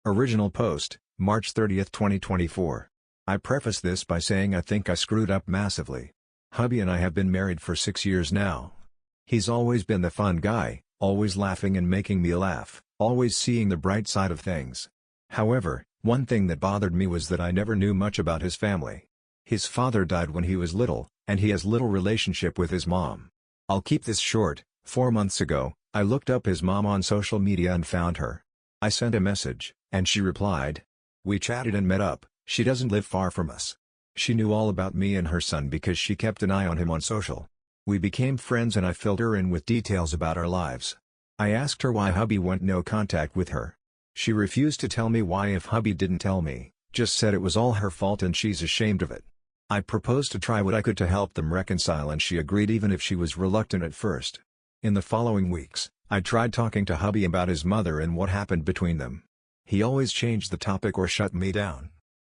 Original post, March 30, 2024. I preface this by saying I think I screwed up massively. Hubby and I have been married for 6 years now. He's always been the fun guy, always laughing and making me laugh, always seeing the bright side of things. However, one thing that bothered me was that I never knew much about his family. His father died when he was little, and he has little relationship with his mom. I'll keep this short. 4 months ago, I looked up his mom on social media and found her. I sent a message, and she replied. We chatted and met up. She doesn't live far from us. She knew all about me and her son because she kept an eye on him on social. We became friends and I filled her in with details about our lives. I asked her why hubby went no contact with her. She refused to tell me why if hubby didn't tell me, just said it was all her fault and she's ashamed of it. I proposed to try what I could to help them reconcile and she agreed even if she was reluctant at first. In the following weeks, I tried talking to hubby about his mother and what happened between them. He always changed the topic or shut me down.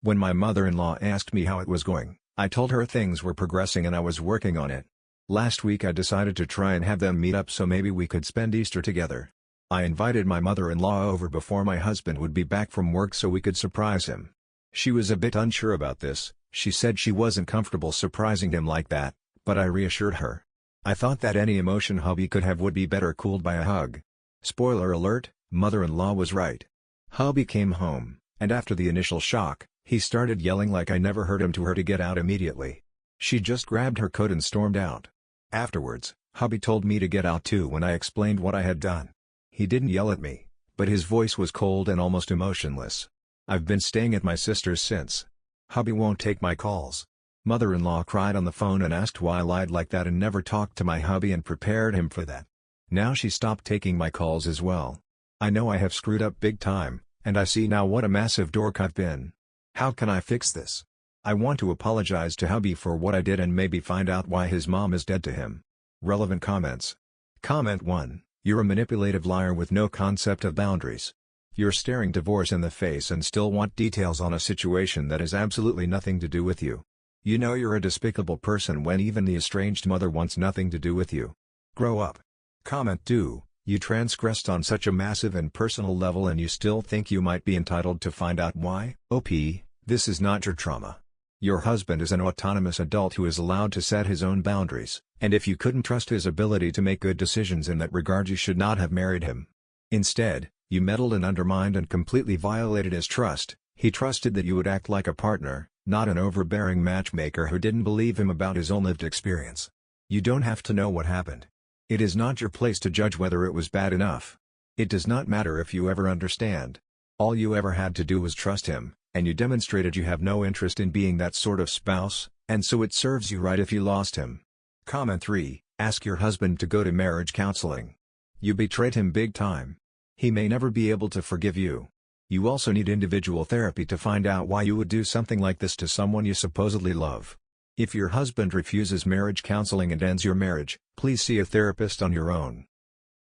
When my mother-in-law asked me how it was going, I told her things were progressing and I was working on it. Last week I decided to try and have them meet up so maybe we could spend Easter together. I invited my mother-in-law over before my husband would be back from work so we could surprise him. She was a bit unsure about this. She said she wasn't comfortable surprising him like that, but I reassured her. I thought that any emotion hubby could have would be better cooled by a hug. Spoiler alert, mother-in-law was right. Hubby came home, and after the initial shock, he started yelling like I never heard him to her to get out immediately. She just grabbed her coat and stormed out. Afterwards, hubby told me to get out too when I explained what I had done. He didn't yell at me, but his voice was cold and almost emotionless. I've been staying at my sister's since. Hubby won't take my calls. Mother-in-law cried on the phone and asked why I lied like that and never talked to my hubby and prepared him for that. Now she stopped taking my calls as well. I know I have screwed up big time, and I see now what a massive dork I've been. How can I fix this? I want to apologize to hubby for what I did and maybe find out why his mom is dead to him. Relevant comments. Comment 1. You're a manipulative liar with no concept of boundaries. You're staring divorce in the face and still want details on a situation that has absolutely nothing to do with you. You know you're a despicable person when even the estranged mother wants nothing to do with you. Grow up. Comment 2. You transgressed on such a massive and personal level and you still think you might be entitled to find out why? OP, this is not your trauma. Your husband is an autonomous adult who is allowed to set his own boundaries, and if you couldn't trust his ability to make good decisions in that regard you should not have married him. Instead, you meddled and undermined and completely violated his trust. He trusted that you would act like a partner, not an overbearing matchmaker who didn't believe him about his own lived experience. You don't have to know what happened. It is not your place to judge whether it was bad enough. It does not matter if you ever understand. All you ever had to do was trust him, and you demonstrated you have no interest in being that sort of spouse, and so it serves you right if you lost him. Comment 3. Ask your husband to go to marriage counseling. You betrayed him big time. He may never be able to forgive you. You also need individual therapy to find out why you would do something like this to someone you supposedly love. If your husband refuses marriage counseling and ends your marriage, please see a therapist on your own.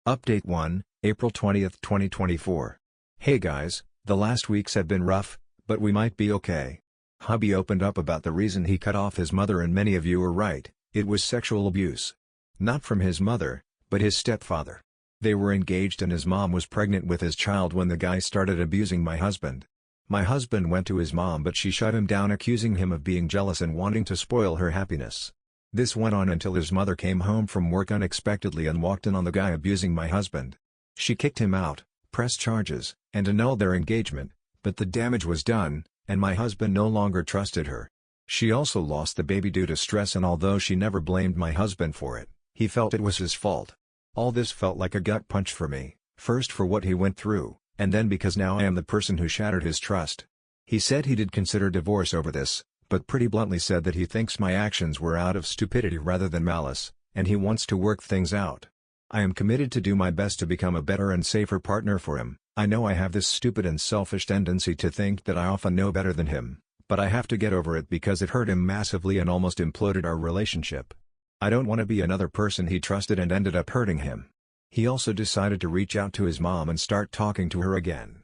Update 1, April 20, 2024. Hey guys, the last weeks have been rough, but we might be okay. Hubby opened up about the reason he cut off his mother and many of you are right, it was sexual abuse. Not from his mother, but his stepfather. They were engaged and his mom was pregnant with his child when the guy started abusing my husband. My husband went to his mom but she shut him down accusing him of being jealous and wanting to spoil her happiness. This went on until his mother came home from work unexpectedly and walked in on the guy abusing my husband. She kicked him out, pressed charges, and annulled their engagement, but the damage was done, and my husband no longer trusted her. She also lost the baby due to stress and although she never blamed my husband for it, he felt it was his fault. All this felt like a gut punch for me, first for what he went through, and then because now I am the person who shattered his trust. He said he did consider divorce over this, but pretty bluntly said that he thinks my actions were out of stupidity rather than malice, and he wants to work things out. I am committed to do my best to become a better and safer partner for him. I know I have this stupid and selfish tendency to think that I often know better than him, but I have to get over it because it hurt him massively and almost imploded our relationship. I don't want to be another person he trusted and ended up hurting him. He also decided to reach out to his mom and start talking to her again.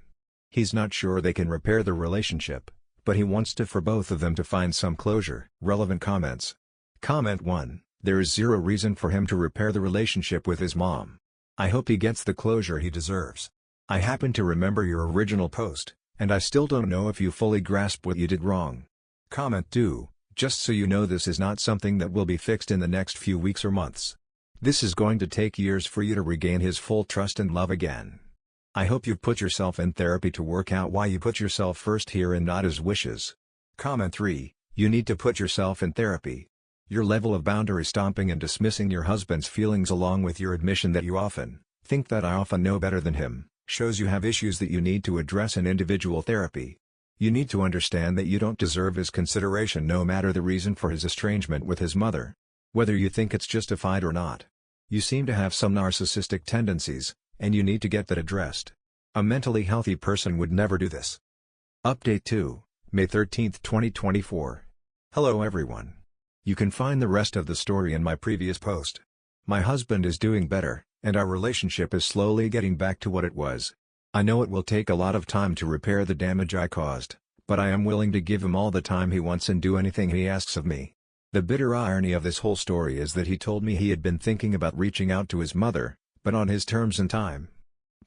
He's not sure they can repair the relationship, but he wants to for both of them to find some closure. Relevant comments. Comment 1. There is zero reason for him to repair the relationship with his mom. I hope he gets the closure he deserves. I happen to remember your original post, and I still don't know if you fully grasp what you did wrong. Comment 2. Just so you know, this is not something that will be fixed in the next few weeks or months. This is going to take years for you to regain his full trust and love again. I hope you've put yourself in therapy to work out why you put yourself first here and not his wishes. Comment 3. You need to put yourself in therapy. Your level of boundary stomping and dismissing your husband's feelings, along with your admission that you often think that I often know better than him, shows you have issues that you need to address in individual therapy. You need to understand that you don't deserve his consideration no matter the reason for his estrangement with his mother. Whether you think it's justified or not. You seem to have some narcissistic tendencies, and you need to get that addressed. A mentally healthy person would never do this. Update 2, May 13, 2024. Hello everyone. You can find the rest of the story in my previous post. My husband is doing better, and our relationship is slowly getting back to what it was. I know it will take a lot of time to repair the damage I caused, but I am willing to give him all the time he wants and do anything he asks of me. The bitter irony of this whole story is that he told me he had been thinking about reaching out to his mother, but on his terms and time.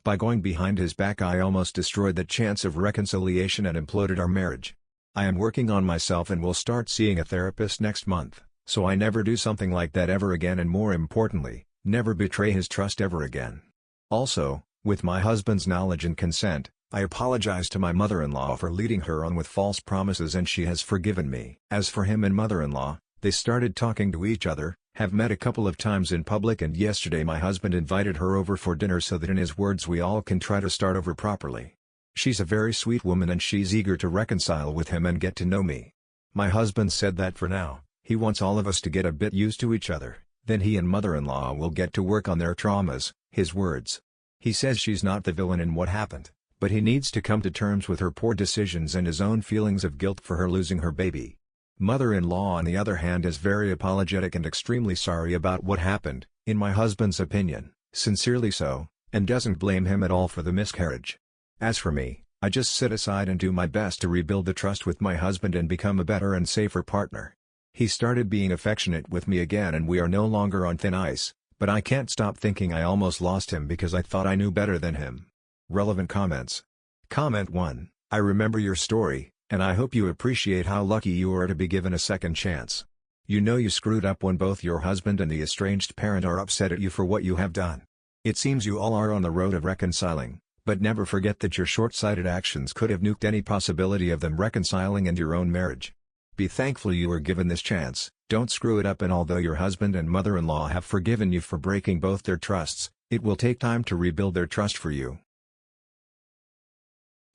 By going behind his back, I almost destroyed the chance of reconciliation and imploded our marriage. I am working on myself and will start seeing a therapist next month, so I never do something like that ever again, and more importantly, never betray his trust ever again. Also, with my husband's knowledge and consent, I apologize to my mother-in-law for leading her on with false promises, and she has forgiven me. As for him and mother-in-law, they started talking to each other, have met a couple of times in public, and yesterday my husband invited her over for dinner so that, in his words, we all can try to start over properly. She's a very sweet woman and she's eager to reconcile with him and get to know me. My husband said that for now, he wants all of us to get a bit used to each other, then he and mother-in-law will get to work on their traumas, his words. He says she's not the villain in what happened, but he needs to come to terms with her poor decisions and his own feelings of guilt for her losing her baby. Mother-in-law, on the other hand, is very apologetic and extremely sorry about what happened, in my husband's opinion, sincerely so, and doesn't blame him at all for the miscarriage. As for me, I just sit aside and do my best to rebuild the trust with my husband and become a better and safer partner. He started being affectionate with me again and we are no longer on thin ice, but I can't stop thinking I almost lost him because I thought I knew better than him. Relevant comments. Comment 1. I remember your story, and I hope you appreciate how lucky you are to be given a second chance. You know you screwed up when both your husband and the estranged parent are upset at you for what you have done. It seems you all are on the road of reconciling, but never forget that your short-sighted actions could have nuked any possibility of them reconciling and your own marriage. Be thankful you were given this chance, don't screw it up, and although your husband and mother-in-law have forgiven you for breaking both their trusts, it will take time to rebuild their trust for you.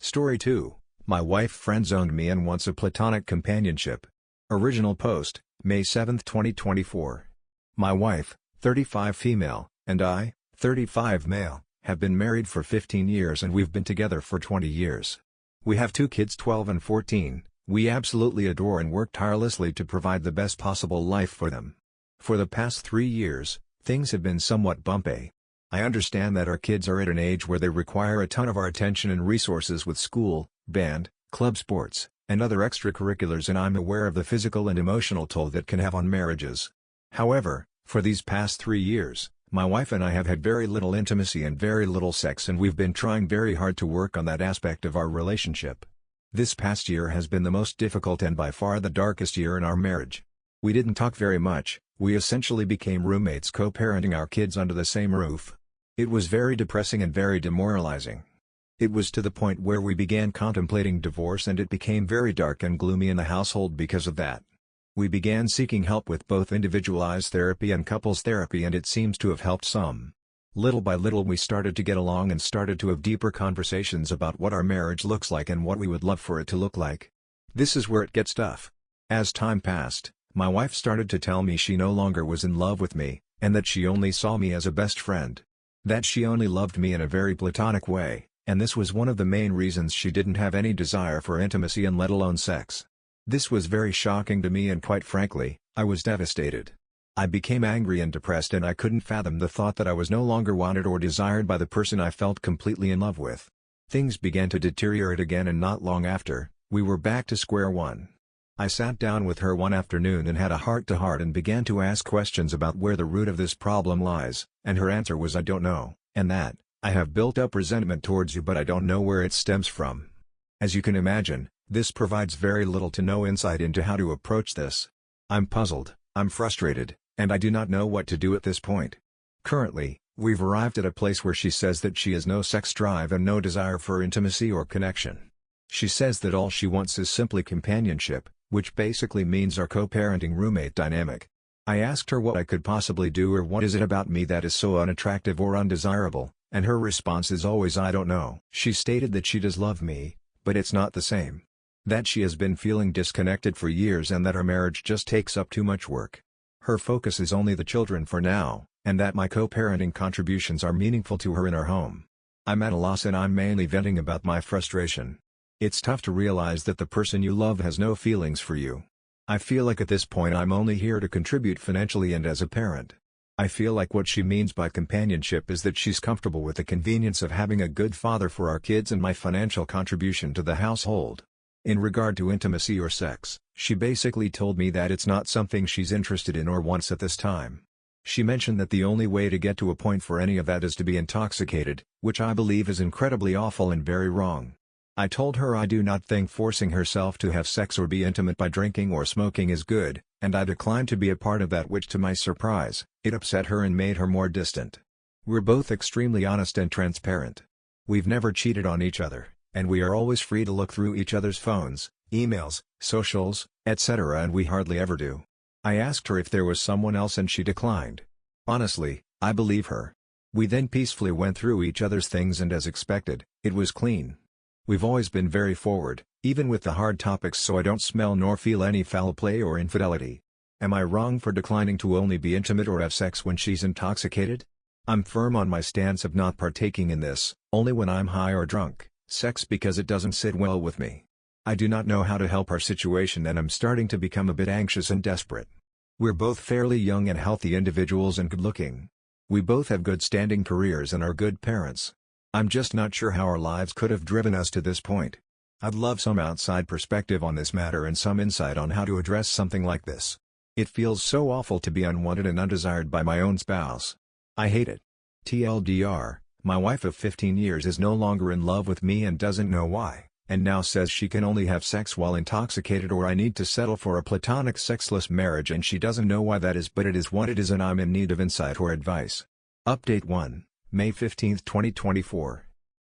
Story 2. My wife friend-zoned me and wants a platonic companionship. Original post, May 7, 2024. My wife, 35 female, and I, 35 male, have been married for 15 years and we've been together for 20 years. We have 2 kids, 12 and 14, we absolutely adore and work tirelessly to provide the best possible life for them. For the past 3 years, things have been somewhat bumpy. I understand that our kids are at an age where they require a ton of our attention and resources with school, band, club sports, and other extracurriculars, and I'm aware of the physical and emotional toll that can have on marriages. However, for these past 3 years, my wife and I have had very little intimacy and very little sex, and we've been trying very hard to work on that aspect of our relationship. This past year has been the most difficult and by far the darkest year in our marriage. We didn't talk very much, we essentially became roommates co-parenting our kids under the same roof. It was very depressing and very demoralizing. It was to the point where we began contemplating divorce, and it became very dark and gloomy in the household because of that. We began seeking help with both individualized therapy and couples therapy, and it seems to have helped some. Little by little we started to get along and started to have deeper conversations about what our marriage looks like and what we would love for it to look like. This is where it gets tough. As time passed, my wife started to tell me she no longer was in love with me, and that she only saw me as a best friend. That she only loved me in a very platonic way, and this was one of the main reasons she didn't have any desire for intimacy and let alone sex. This was very shocking to me, and quite frankly, I was devastated. I became angry and depressed, and I couldn't fathom the thought that I was no longer wanted or desired by the person I felt completely in love with. Things began to deteriorate again, and not long after, we were back to square one. I sat down with her one afternoon and had a heart-to-heart and began to ask questions about where the root of this problem lies, and her answer was, "I don't know," and that, "I have built up resentment towards you but I don't know where it stems from." As you can imagine, this provides very little to no insight into how to approach this. I'm puzzled, I'm frustrated, and I do not know what to do at this point. Currently, we've arrived at a place where she says that she has no sex drive and no desire for intimacy or connection. She says that all she wants is simply companionship, which basically means our co-parenting roommate dynamic. I asked her what I could possibly do or what is it about me that is so unattractive or undesirable, and her response is always I don't know. She stated that she does love me, but it's not the same. That she has been feeling disconnected for years and that our marriage just takes up too much work. Her focus is only the children for now, and that my co-parenting contributions are meaningful to her in our home. I'm at a loss and I'm mainly venting about my frustration. It's tough to realize that the person you love has no feelings for you. I feel like at this point I'm only here to contribute financially and as a parent. I feel like what she means by companionship is that she's comfortable with the convenience of having a good father for our kids and my financial contribution to the household. In regard to intimacy or sex, she basically told me that it's not something she's interested in or wants at this time. She mentioned that the only way to get to a point for any of that is to be intoxicated, which I believe is incredibly awful and very wrong. I told her I do not think forcing herself to have sex or be intimate by drinking or smoking is good, and I declined to be a part of that, which to my surprise, it upset her and made her more distant. We're both extremely honest and transparent. We've never cheated on each other, and we are always free to look through each other's phones, emails, socials, etc., and we hardly ever do. I asked her if there was someone else and she declined. Honestly, I believe her. We then peacefully went through each other's things and as expected, it was clean. We've always been very forward, even with the hard topics, so I don't smell nor feel any foul play or infidelity. Am I wrong for declining to only be intimate or have sex when she's intoxicated? I'm firm on my stance of not partaking in this, only when I'm high or drunk, sex because it doesn't sit well with me. I do not know how to help our situation and I'm starting to become a bit anxious and desperate. We're both fairly young and healthy individuals and good-looking. We both have good standing careers and are good parents. I'm just not sure how our lives could have driven us to this point. I'd love some outside perspective on this matter and some insight on how to address something like this. It feels so awful to be unwanted and undesired by my own spouse. I hate it. TLDR, my wife of 15 years is no longer in love with me and doesn't know why, and now says she can only have sex while intoxicated or I need to settle for a platonic sexless marriage, and she doesn't know why that is, but it is what it is and I'm in need of insight or advice. Update 1. May 15, 2024.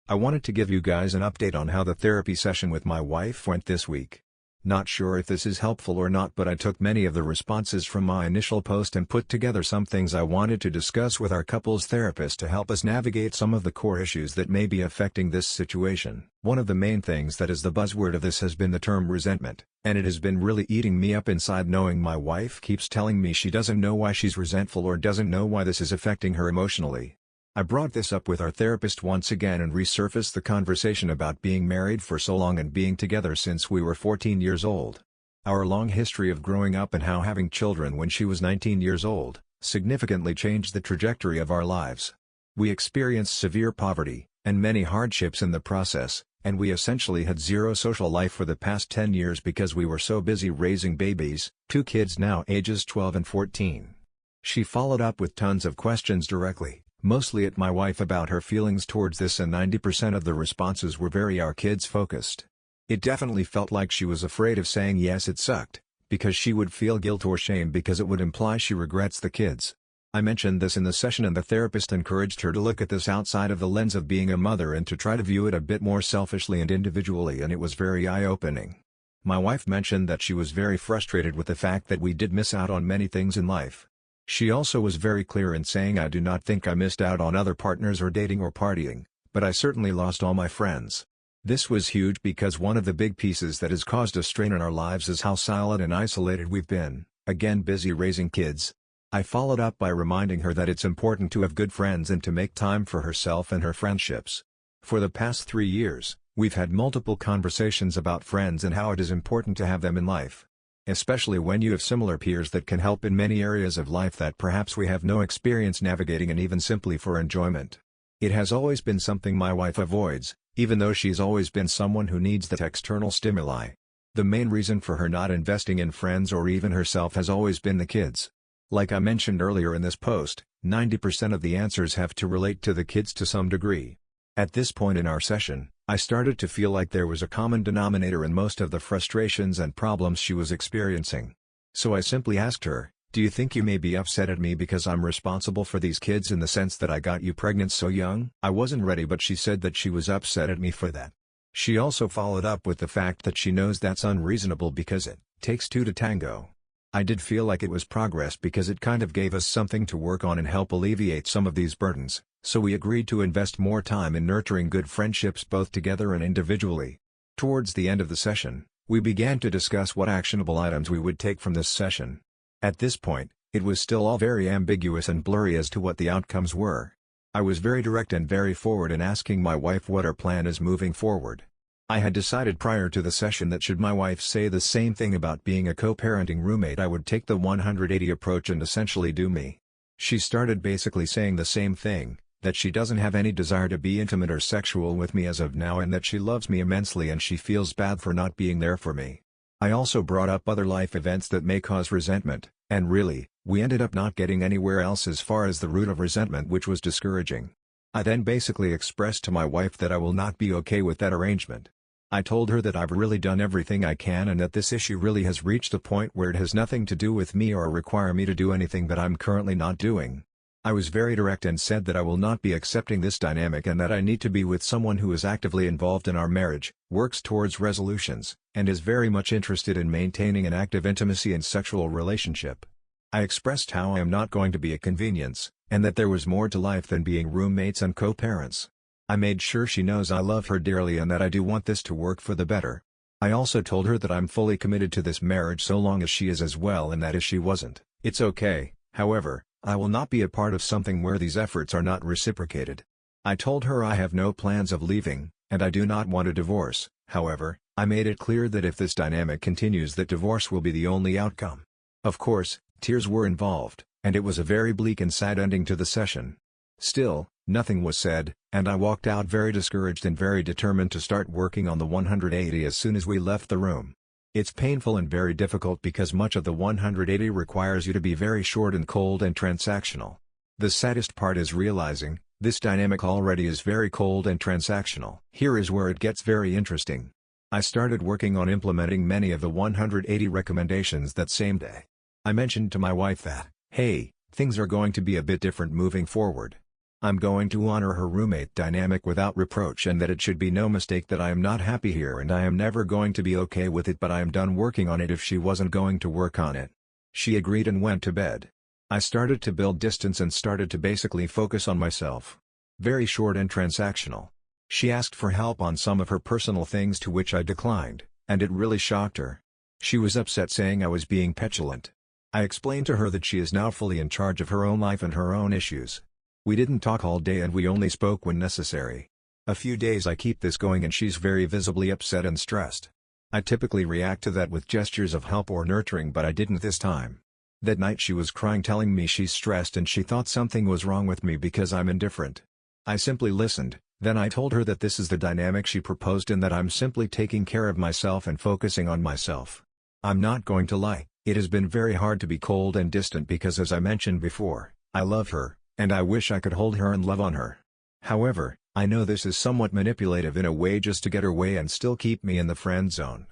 I wanted to give you guys an update on how the therapy session with my wife went this week. Not sure if this is helpful or not, but I took many of the responses from my initial post and put together some things I wanted to discuss with our couples therapist to help us navigate some of the core issues that may be affecting this situation. One of the main things that is the buzzword of this has been the term resentment, and it has been really eating me up inside knowing my wife keeps telling me she doesn't know why she's resentful or doesn't know why this is affecting her emotionally. I brought this up with our therapist once again and resurfaced the conversation about being married for so long and being together since we were 14 years old. Our long history of growing up and how having children when she was 19 years old significantly changed the trajectory of our lives. We experienced severe poverty and many hardships in the process, and we essentially had zero social life for the past 10 years because we were so busy raising babies, 2 kids now ages 12 and 14. She followed up with tons of questions directly, mostly at my wife about her feelings towards this, and 90% of the responses were very our kids focused. It definitely felt like she was afraid of saying yes it sucked, because she would feel guilt or shame because it would imply she regrets the kids. I mentioned this in the session and the therapist encouraged her to look at this outside of the lens of being a mother and to try to view it a bit more selfishly and individually, and it was very eye-opening. My wife mentioned that she was very frustrated with the fact that we did miss out on many things in life. She also was very clear in saying, I do not think I missed out on other partners or dating or partying, but I certainly lost all my friends. This was huge because one of the big pieces that has caused a strain in our lives is how silent and isolated we've been, again busy raising kids. I followed up by reminding her that it's important to have good friends and to make time for herself and her friendships. For the past 3 years, we've had multiple conversations about friends and how it is important to have them in life. Especially when you have similar peers that can help in many areas of life that perhaps we have no experience navigating, and even simply for enjoyment. It has always been something my wife avoids, even though she's always been someone who needs that external stimuli. The main reason for her not investing in friends or even herself has always been the kids. Like I mentioned earlier in this post, 90% of the answers have to relate to the kids to some degree. At this point in our session, I started to feel like there was a common denominator in most of the frustrations and problems she was experiencing. So I simply asked her, "Do you think you may be upset at me because I'm responsible for these kids in the sense that I got you pregnant so young?" I wasn't ready, but she said that she was upset at me for that. She also followed up with the fact that she knows that's unreasonable because it takes two to tango. I did feel like it was progress because it kind of gave us something to work on and help alleviate some of these burdens, so we agreed to invest more time in nurturing good friendships both together and individually. Towards the end of the session, we began to discuss what actionable items we would take from this session. At this point, it was still all very ambiguous and blurry as to what the outcomes were. I was very direct and very forward in asking my wife what our plan is moving forward. I had decided prior to the session that should my wife say the same thing about being a co-parenting roommate, I would take the 180 approach and essentially do me. She started basically saying the same thing, that she doesn't have any desire to be intimate or sexual with me as of now and that she loves me immensely and she feels bad for not being there for me. I also brought up other life events that may cause resentment, and really, we ended up not getting anywhere else as far as the root of resentment, which was discouraging. I then basically expressed to my wife that I will not be okay with that arrangement. I told her that I've really done everything I can and that this issue really has reached a point where it has nothing to do with me or require me to do anything that I'm currently not doing. I was very direct and said that I will not be accepting this dynamic and that I need to be with someone who is actively involved in our marriage, works towards resolutions, and is very much interested in maintaining an active intimacy and sexual relationship. I expressed how I am not going to be a convenience, and that there was more to life than being roommates and co-parents. I made sure she knows I love her dearly and that I do want this to work for the better. I also told her that I'm fully committed to this marriage so long as she is as well, and that if she wasn't, it's okay. However, I will not be a part of something where these efforts are not reciprocated. I told her I have no plans of leaving, and I do not want a divorce. However, I made it clear that if this dynamic continues that divorce will be the only outcome. Of course, tears were involved, and it was a very bleak and sad ending to the session. Still, nothing was said, and I walked out very discouraged and very determined to start working on the 180 as soon as we left the room. It's painful and very difficult because much of the 180 requires you to be very short and cold and transactional. The saddest part is realizing, this dynamic already is very cold and transactional. Here is where it gets very interesting. I started working on implementing many of the 180 recommendations that same day. I mentioned to my wife that, hey, things are going to be a bit different moving forward. I'm going to honor her roommate dynamic without reproach and that it should be no mistake that I am not happy here and I am never going to be okay with it, but I am done working on it if she wasn't going to work on it. She agreed and went to bed. I started to build distance and started to basically focus on myself. Very short and transactional. She asked for help on some of her personal things to which I declined, and it really shocked her. She was upset saying I was being petulant. I explained to her that she is now fully in charge of her own life and her own issues. We didn't talk all day and we only spoke when necessary. A few days I keep this going and she's very visibly upset and stressed. I typically react to that with gestures of help or nurturing, but I didn't this time. That night she was crying, telling me she's stressed and she thought something was wrong with me because I'm indifferent. I simply listened, then I told her that this is the dynamic she proposed and that I'm simply taking care of myself and focusing on myself. I'm not going to lie, it has been very hard to be cold and distant because, as I mentioned before, I love her, and I wish I could hold her and love on her. However, I know this is somewhat manipulative in a way just to get her way and still keep me in the friend zone.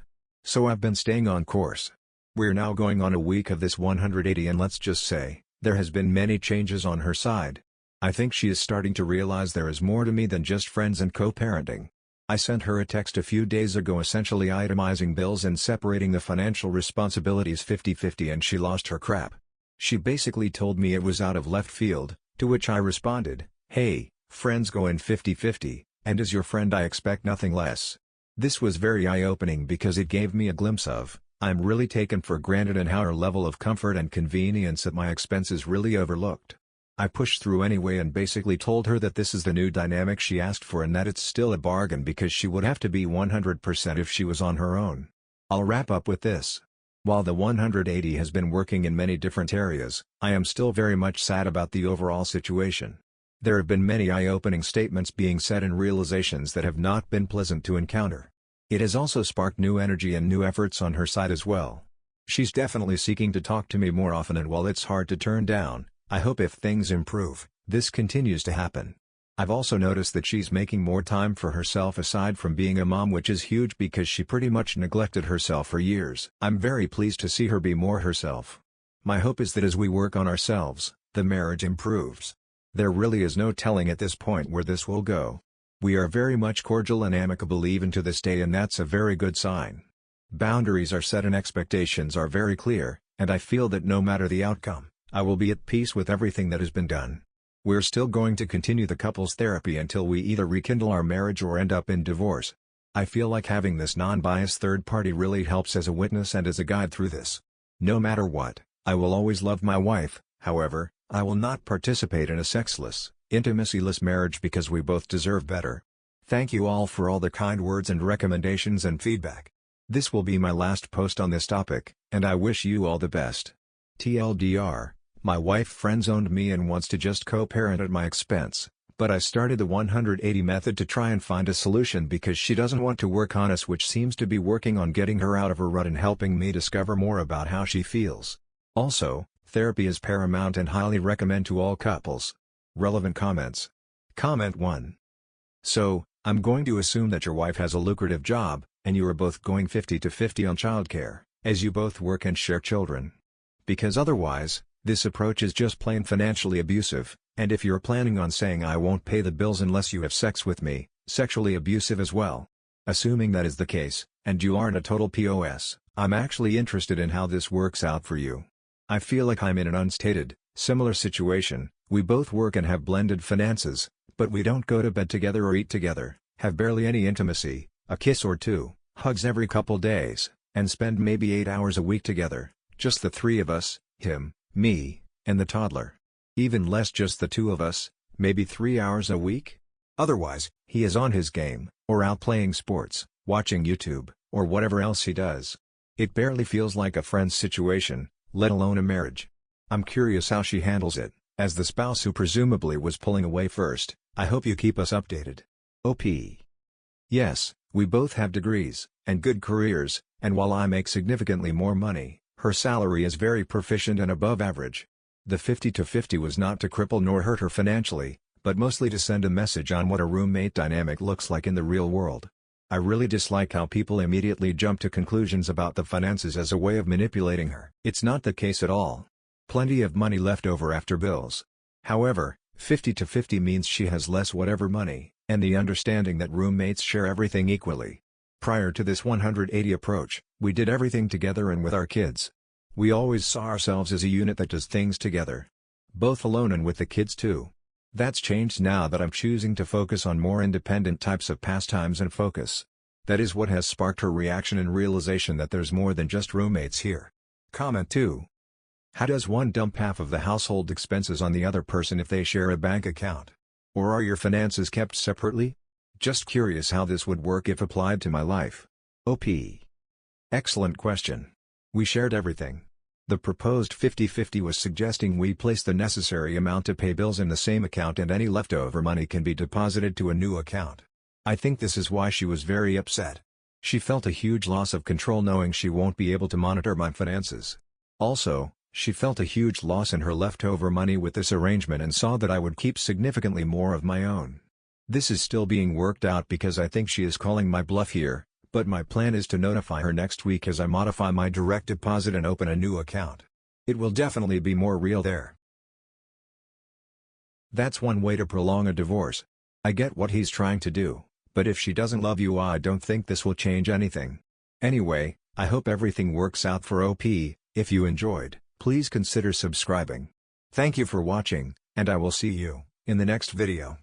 So I've been staying on course. We're now going on a week of this 180 and let's just say, there has been many changes on her side. I think she is starting to realize there is more to me than just friends and co-parenting. I sent her a text a few days ago essentially itemizing bills and separating the financial responsibilities 50-50 and she lost her crap. She basically told me it was out of left field, to which I responded, hey, friends go in 50-50, and as your friend I expect nothing less. This was very eye-opening because it gave me a glimpse of, I'm really taken for granted and how her level of comfort and convenience at my expense is really overlooked. I pushed through anyway and basically told her that this is the new dynamic she asked for and that it's still a bargain because she would have to be 100% if she was on her own. I'll wrap up with this. While the 180 has been working in many different areas, I am still very much sad about the overall situation. There have been many eye-opening statements being said and realizations that have not been pleasant to encounter. It has also sparked new energy and new efforts on her side as well. She's definitely seeking to talk to me more often, and while it's hard to turn down, I hope if things improve, this continues to happen. I've also noticed that she's making more time for herself aside from being a mom, which is huge because she pretty much neglected herself for years. I'm very pleased to see her be more herself. My hope is that as we work on ourselves, the marriage improves. There really is no telling at this point where this will go. We are very much cordial and amicable even to this day, and that's a very good sign. Boundaries are set and expectations are very clear, and I feel that no matter the outcome, I will be at peace with everything that has been done. We're still going to continue the couples therapy until we either rekindle our marriage or end up in divorce. I feel like having this non-biased third party really helps as a witness and as a guide through this. No matter what, I will always love my wife. However, I will not participate in a sexless, intimacy-less marriage because we both deserve better. Thank you all for all the kind words and recommendations and feedback. This will be my last post on this topic, and I wish you all the best. TLDR, my wife friend-zoned me and wants to just co-parent at my expense, but I started the 180 method to try and find a solution because she doesn't want to work on us, which seems to be working on getting her out of her rut and helping me discover more about how she feels. Also, therapy is paramount and highly recommend to all couples. Relevant comments. Comment 1. So, I'm going to assume that your wife has a lucrative job, and you are both going 50-50 on childcare, as you both work and share children. Because otherwise, this approach is just plain financially abusive, and if you're planning on saying I won't pay the bills unless you have sex with me, sexually abusive as well. Assuming that is the case, and you aren't a total POS, I'm actually interested in how this works out for you. I feel like I'm in an unstated, similar situation. We both work and have blended finances, but we don't go to bed together or eat together, have barely any intimacy, a kiss or two, hugs every couple days, and spend maybe 8 hours a week together, just the three of us, him, me, and the toddler. Even less, just the two of us, maybe 3 hours a week? Otherwise, he is on his game, or out playing sports, watching YouTube, or whatever else he does. It barely feels like a friend's situation, let alone a marriage. I'm curious how she handles it, as the spouse who presumably was pulling away first. I hope you keep us updated. OP. Yes, we both have degrees, and good careers, and while I make significantly more money, her salary is very proficient and above average. The 50-50 was not to cripple nor hurt her financially, but mostly to send a message on what a roommate dynamic looks like in the real world. I really dislike how people immediately jump to conclusions about the finances as a way of manipulating her. It's not the case at all. Plenty of money left over after bills. However, 50-50 means she has less whatever money, and the understanding that roommates share everything equally. Prior to this 180 approach, we did everything together and with our kids. We always saw ourselves as a unit that does things together. Both alone and with the kids too. That's changed now that I'm choosing to focus on more independent types of pastimes and focus. That is what has sparked her reaction and realization that there's more than just roommates here. Comment 2. How does one dump half of the household expenses on the other person if they share a bank account? Or are your finances kept separately? Just curious how this would work if applied to my life. OP. Excellent question. We shared everything. The proposed 50-50 was suggesting we place the necessary amount to pay bills in the same account and any leftover money can be deposited to a new account. I think this is why she was very upset. She felt a huge loss of control knowing she won't be able to monitor my finances. Also, she felt a huge loss in her leftover money with this arrangement and saw that I would keep significantly more of my own. This is still being worked out because I think she is calling my bluff here, but my plan is to notify her next week as I modify my direct deposit and open a new account. It will definitely be more real there. That's one way to prolong a divorce. I get what he's trying to do, but if she doesn't love you, I don't think this will change anything. Anyway, I hope everything works out for OP. If you enjoyed, please consider subscribing. Thank you for watching, and I will see you in the next video.